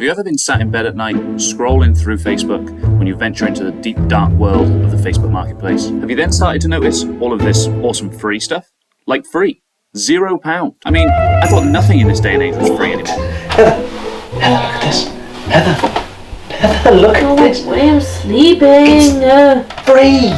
Have you ever been sat in bed at night, scrolling through Facebook when you venture into the deep, dark world of the Facebook marketplace? Have you then started to notice all of this awesome free stuff? Like free. £0. I mean, I thought nothing in this day and age was free anymore. Heather, look at this. Heather, look at this. I am sleeping. It's free.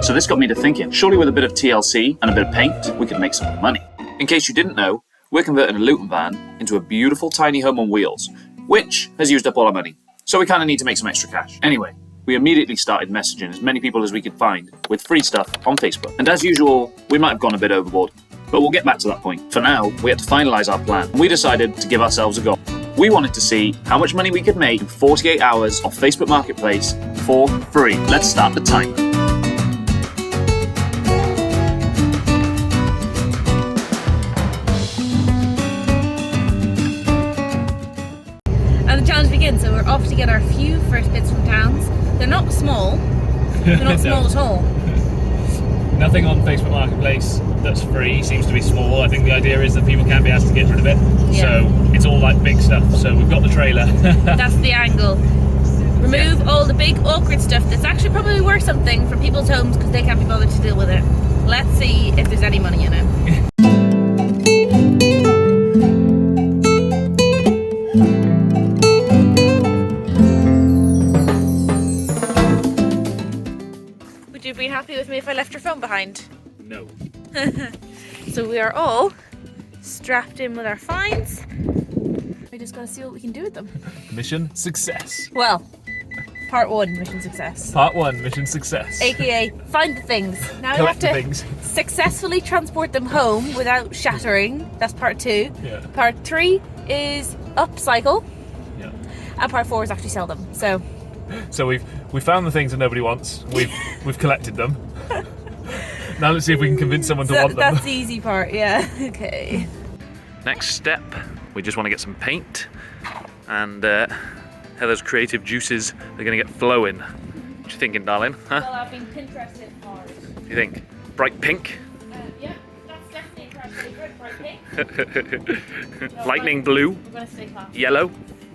So this got me to thinking, surely with a bit of TLC and a bit of paint, we could make some money. In case you didn't know, we're converting a Luton van into a beautiful tiny home on wheels, which has used up all our money. So we kind of need to make some extra cash. Anyway, we immediately started messaging as many people as we could find with free stuff on Facebook. And as usual, we might have gone a bit overboard, but we'll get back to that point. For now, we had to finalise our plan, and we decided to give ourselves a goal. We wanted to see how much money we could make in 48 hours off Facebook Marketplace for free. Let's start the timer. And the challenge begins, so we're off to get our few first bits from towns. They're not small. They're not small at all. Nothing on Facebook Marketplace that's free seems to be small. I think the idea is that people can't be asked to get rid of it. Yeah. So it's all like big stuff. So we've got the trailer. That's the angle. Remove all the big awkward stuff that's actually probably worth something from people's homes because they can't be bothered to deal with it. Let's see if there's any money in it. Would you be happy with me if I left your phone behind? No. So we are all strapped in with our finds. We just gotta see what we can do with them. Mission success. Well, part 1, mission success. Part 1, mission success. AKA, find the things. Now we have Collect the to things. successfully transport them home without shattering. That's part 2. Yeah. Part 3 is upcycle. Yeah. And part 4 is actually sell them. So we've found the things that nobody wants. We've collected them. Now let's see if we can convince someone to want them. That's the easy part, yeah. Okay. Next step, we just want to get some paint, and Heather's creative juices are going to get flowing. What you thinking, darling? Huh? Well, I've been Pinterested hard. What do you think? Bright pink? Yeah, that's definitely a crash favorite. Bright pink. Lightning blue? We're going to stay classy. Yellow? We're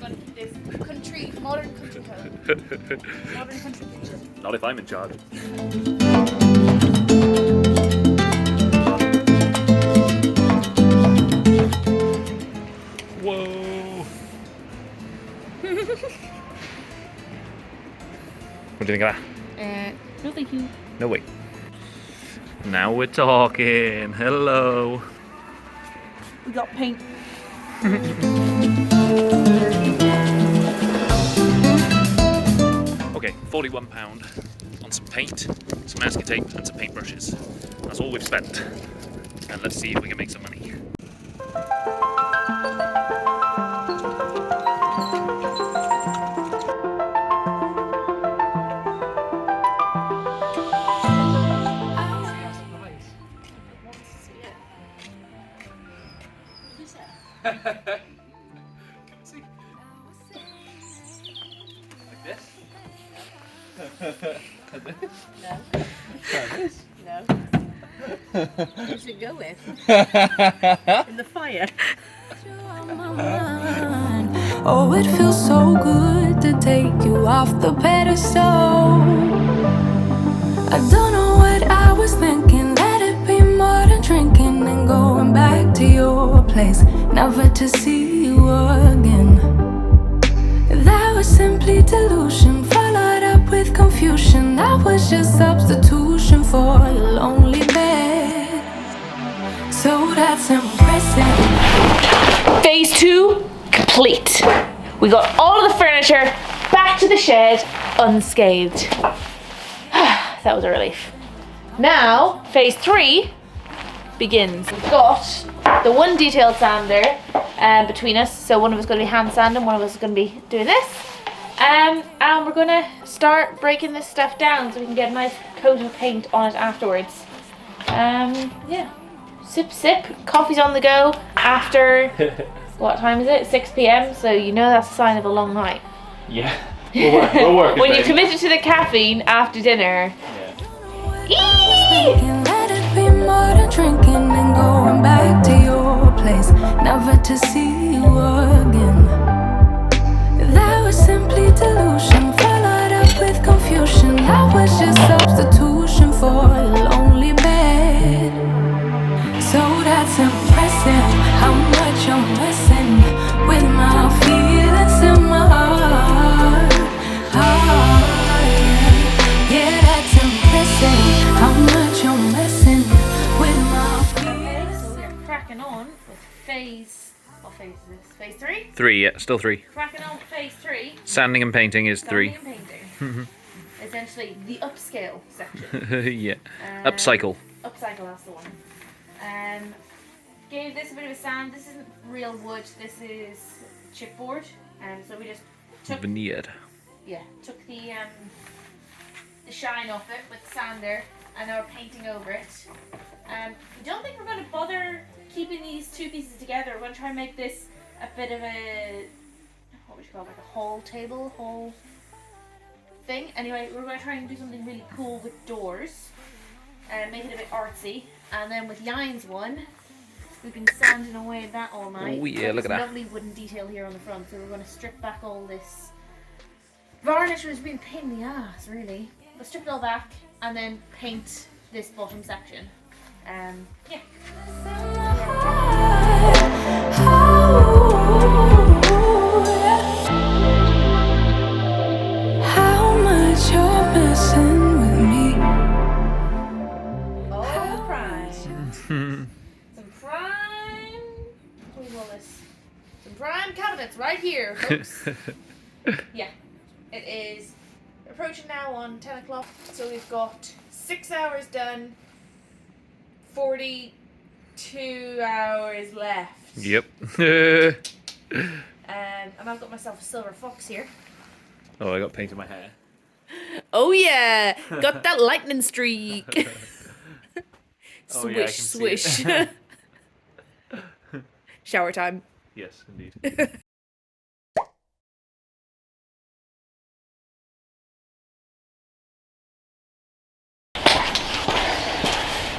going to keep this country, modern country code. Modern country picture. Not if I'm in charge. Whoa. What do you think of that? No thank you. No way. Now we're talking. Hello. We got paint. Okay, £41 on some paint, some masking tape and some paintbrushes. That's all we've spent. And let's see if we can make some money. No. You should go with. In the fire. Oh, it feels so good to take you off the pedestal. I don't know what I was thinking. Let it be more than drinking and going back to your place, never to see you again. That was simply delusion, followed up with confusion. That was just substitution for a lonely bed. So that's impressive. Phase 2 complete. We got all of the furniture back to the shed unscathed. That was a relief. Now, phase 3 begins. We've got the one detailed sander between us. So one of us is going to be hand sanding, one of us is going to be doing this. And we're going to start breaking this stuff down so we can get a nice coat of paint on it afterwards. Yeah. Sip, sip. Coffee's on the go after, what time is it? 6 p.m. So you know that's a sign of a long night. Yeah. We'll work it, when you're babe. committed to the caffeine after dinner. Thinking, let it be more than drinking and going back to your place, never to see What phase is this? Phase 3? 3, yeah, still 3. Cracking on phase 3. Sanding and painting is Sanding 3. and painting. Essentially the upscale section. Yeah. Upcycle. Upcycle, that's the one. Gave this a bit of a sand. This isn't real wood. This is chipboard. So we just took Veneer. took the shine off it with sander, and now we're painting over it. I don't think we're going to bother keeping these two pieces together. We're going to try and make this a bit of a, what would you call it, like a hall table, hall thing. Anyway, we're going to try and do something really cool with doors and make it a bit artsy. And then with Yin's one, we've been sanding away at that all night. Oh yeah, look at that. Lovely wooden detail here on the front. So we're going to strip back all this varnish, which has been a pain in the ass, really. But strip it all back and then paint this bottom section. Yeah. How much you're messing with me. Oh, prime. Some prime. What do we call this? Some prime cabinets right here, folks. Yeah. It is approaching now on 10 o'clock. So we've got 6 hours done. 42 hours left. Yep. And I've got myself a silver fox here. Oh, I got paint in my hair. Oh yeah, got that lightning streak. Oh, yeah, I can Swish, see swish. Shower time. Yes, indeed.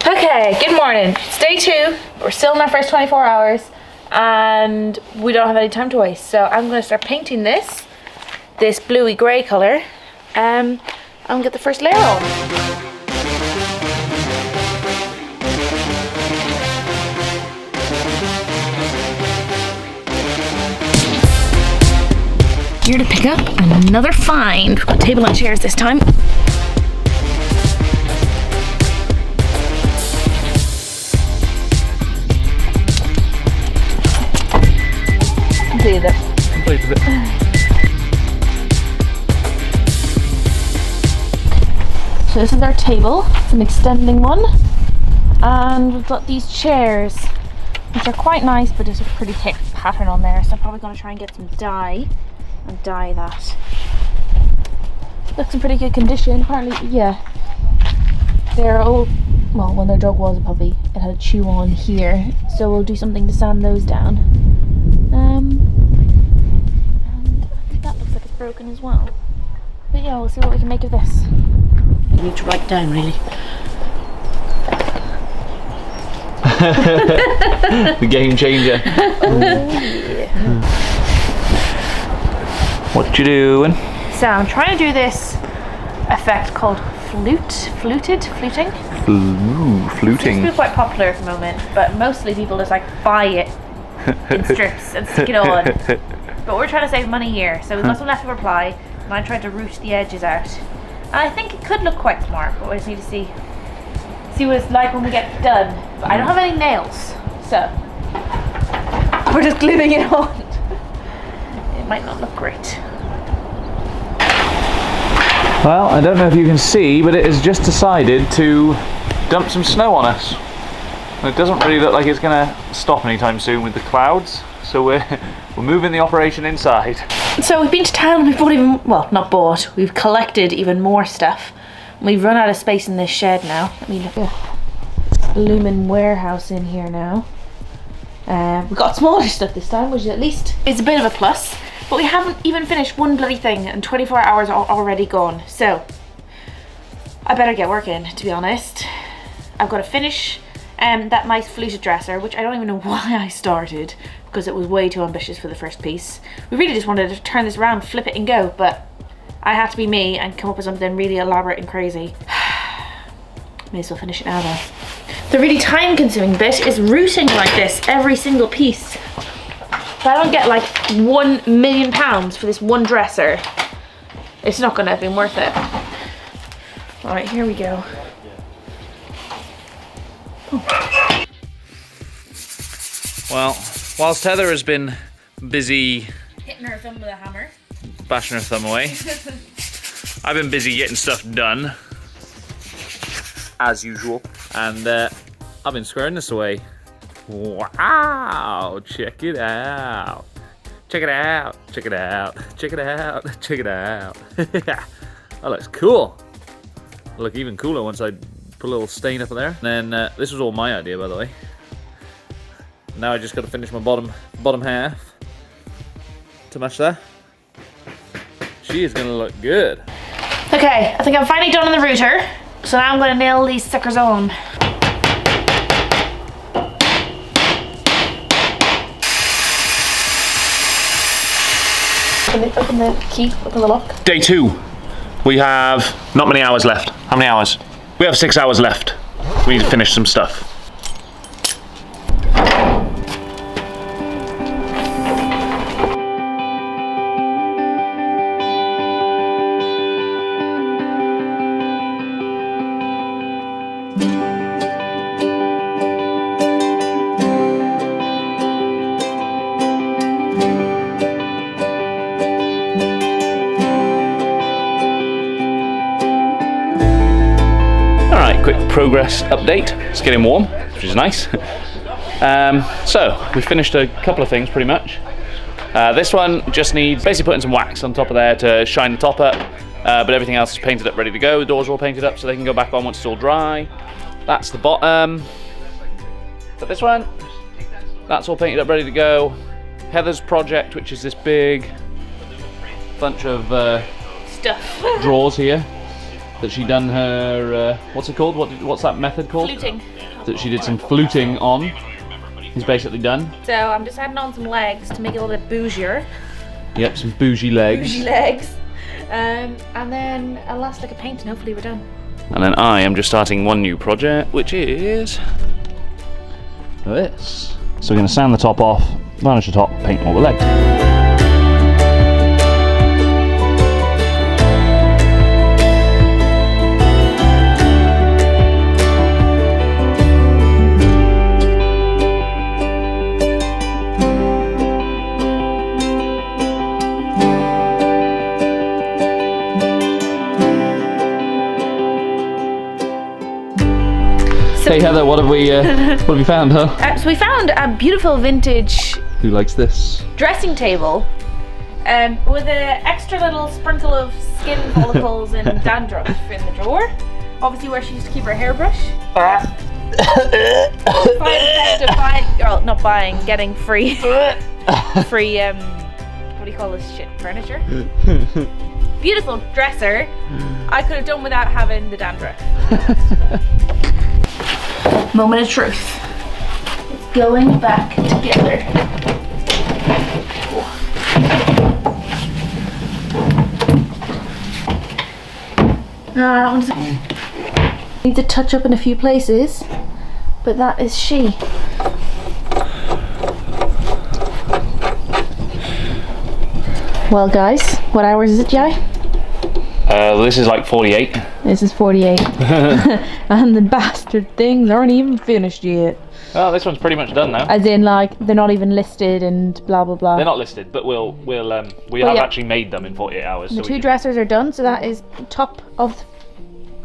Okay, good morning. It's day 2. We're still in our first 24 hours and we don't have any time to waste. So I'm going to start painting this bluey grey colour and get the first layer on. Here to pick up another find. We've got table and chairs this time. Completed it. So this is our table. It's an extending one. And we've got these chairs, which are quite nice, but there's a pretty thick pattern on there. So I'm probably going to try and get some dye and dye that. Looks in pretty good condition. Apparently, yeah. They're old. Well, when their dog was a puppy, it had a chew on here. So we'll do something to sand those down. And I think that looks like it's broken as well. But yeah, we'll see what we can make of this. You need to write down, really. The game changer. Oh yeah. What you doing? So I'm trying to do this effect called fluting. Fluting. It's quite popular at the moment, but mostly people just like buy it in strips and stick it on. But we're trying to save money here, so we've got some leftover ply, and I tried to root the edges out. And I think it could look quite smart, but we just need to see what it's like when we get it done. But I don't have any nails, so we're just gluing it on. It might not look great. Well, I don't know if you can see, but it has just decided to dump some snow on us. And it doesn't really look like it's going to stop anytime soon with the clouds, so we're moving the operation inside. So we've been to town and we've bought even, well, not bought, we've collected even more stuff. We've run out of space in this shed now. Let me look at Lumen warehouse in here now. We've got smaller stuff this time, which at least is a bit of a plus. But we haven't even finished one bloody thing and 24 hours are already gone. So I better get working, to be honest. I've got to finish that nice fluted dresser, which I don't even know why I started, because it was way too ambitious for the first piece. We really just wanted to turn this around, flip it and go, but I had to be me and come up with something really elaborate and crazy. May as well finish it now though. The really time consuming bit is rooting like this every single piece. If I don't get like £1 million for this one dresser, it's not gonna have been worth it. All right, here we go. Well, Whilst Heather has been busy Hitting her thumb with a hammer. bashing her thumb away, I've been busy getting stuff done, as usual, and I've been squaring this away. Wow, check it out. Check it out, check it out, check it out, check it out. That looks cool. It'll look even cooler once I put a little stain up there. And then this was all my idea, by the way. Now I just got to finish my bottom half to match that. She is gonna look good. Okay, I think I'm finally done on the router. So now I'm gonna nail these suckers on. Open the key, open the lock. Day 2. We have not many hours left. How many hours? We have 6 hours left. We need to finish some stuff. Quick progress update. It's getting warm, which is nice. So we finished a couple of things pretty much. This one just needs basically putting some wax on top of there to shine the top up, but everything else is painted up, ready to go. The doors are all painted up so they can go back on once it's all dry. That's the bottom. But this one, that's all painted up, ready to go. Heather's project, which is this big bunch of Stuff. drawers here that she done her what's it called? What's that method called? Fluting. That she did some fluting on. Is basically done. So I'm just adding on some legs to make it a little bit bougier. Yep, some bougie legs. Bougie legs. And then a last lick of paint and hopefully we're done. And then I am just starting one new project, which is this. So we're going to sand the top off, varnish the top, paint all the legs. Hey Heather, what have we found, huh? So we found a beautiful vintage Who likes this? dressing table with an extra little sprinkle of skin follicles and dandruff in the drawer. Obviously where she used to keep her hairbrush. Getting free, what do you call this shit, furniture? Beautiful dresser. I could have done without having the dandruff. Moment of truth. It's going back together. That one's needs a touch up in a few places, but that is she. Well guys, what hours is it, Jai? this is like 48. This is 48. And the bastard things aren't even finished yet. Oh, this one's pretty much done now. As in, like, they're not even listed and blah blah blah. They're not listed, but we have actually made them in 48 hours. The two dressers are done, so that is top of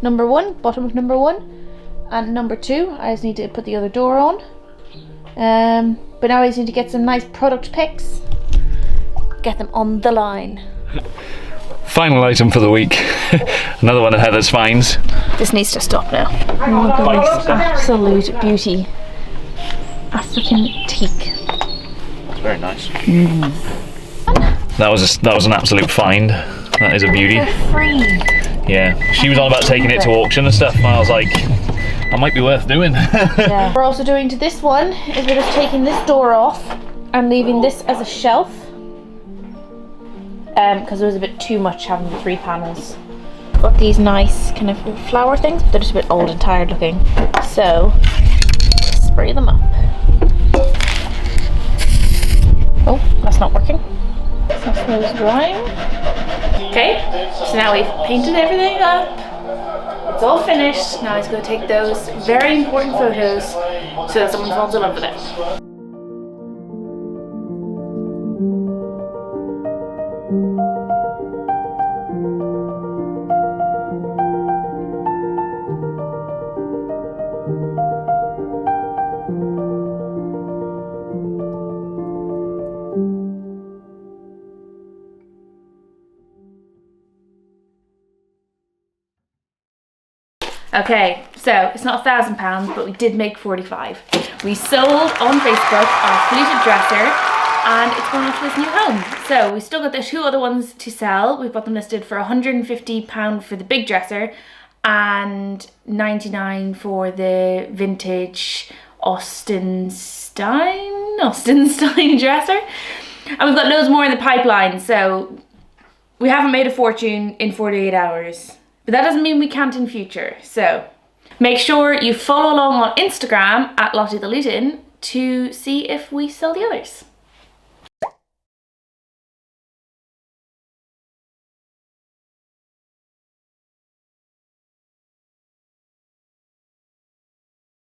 number 1, bottom of number 1, and number 2. I just need to put the other door on. But now I just need to get some nice product pics. Get them on the line. Final item for the week. Another one of Heather's finds. This needs to stop now. Oh my god, absolute beauty. African teak. It's very nice. That was an absolute find. That is a beauty. They're free. Yeah, she was on about taking it to auction and stuff, and I was like, that might be worth doing. Yeah. We're also doing to this one is we're just taking this door off and leaving this as a shelf. Because it was a bit too much having the 3 panels. Got these nice kind of flower things, but they're just a bit old and tired looking. So, spray them up. Oh, that's not working. That's those drying. Okay, so now we've painted everything up. It's all finished. Now he's going to take those very important photos so that someone falls in love with it. Okay, so it's not £1,000, but we did make 45. We sold on Facebook our fleeted dresser, and it's going off to its new home. So we still got the 2 other ones to sell. We've got them listed for £150 for the big dresser and £99 for the vintage Austin Stein dresser. And we've got loads more in the pipeline, so we haven't made a fortune in 48 hours. But that doesn't mean we can't in future. So make sure you follow along on Instagram at Lottie the Luton to see if we sell the others.